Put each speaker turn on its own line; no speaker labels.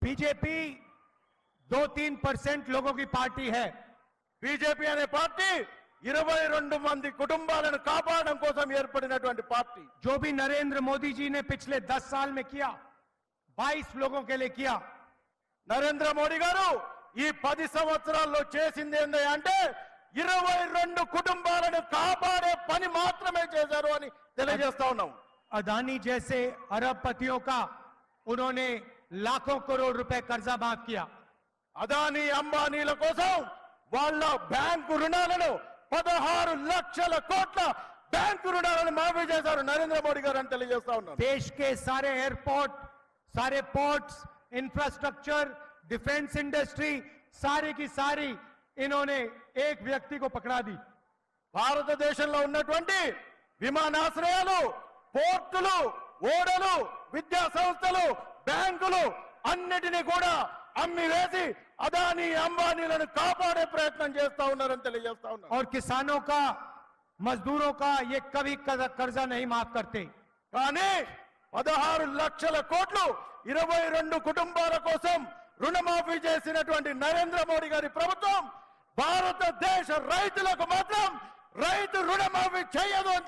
BJP 2-3% लोगों की party है।
బీజేపీ అనే పార్టీ 22 మంది కుటుంబాలను కాపాడడం కోసం ఏర్పడినటువంటి పార్టీ.
जो भी नरेंद्र मोदी जी ने पिछले 10 साल में किया 22 लोगों के लिए किया।
నరేంద్ర మోడీ గారు ఈ 10 సంవత్సరాల్లో చేసింది ఏంటి అంటే 22 కుటుంబాలను కాపాడే పని మాత్రమే చేశారు అని తెలియజేస్తా ఉన్నాం.
अदानी जैसे अरबपतियों का उन्होंने लाखों करोड़ रुपए कर्जा माफ किया।
అదానీ అంబానీల కోసం వాళ్ళ బ్యాంకు రుణాలను 16 లక్షల కోట్ల బ్యాంకు రుణాలను మాఫీ చేశారు నరేంద్ర మోడీ గారు అని తెలియజేస్తా ఉన్నాం.
देश के सारे एयरपोर्ट, सारे पोर्ट्स, इंफ्रास्ट्रक्चर, डिफेंस इंडस्ट्री सारी की सारी इन्होंने एक व्यक्ति को पकड़ा दी।
భారతదేశంలో ఉన్నటువంటి విమానాశ్రయాలు, పోర్టులు, ఓడలు, విద్యా సంస్థలు, బ్యాంకులు అన్నిటినీ కూడా అమ్మి వేసి అదానీ అంబానీలను కాపాడే ప్రయత్నం చేస్తా ఉన్నారని తెలియజేస్తా ఉన్నారు.
और किसानों का, मजदूरों का ये कभी कर्जा नहीं माफ करते।
కానీ 16 లక్షల కోట్లు 22 కుటుంబాల కోసం రుణమాఫీ చేసినటువంటి నరేంద్ర మోడీ గారి ప్రభుత్వం భారతదేశ రైతులకు మాత్రం రైతు రుణమాఫీ చేయదు అని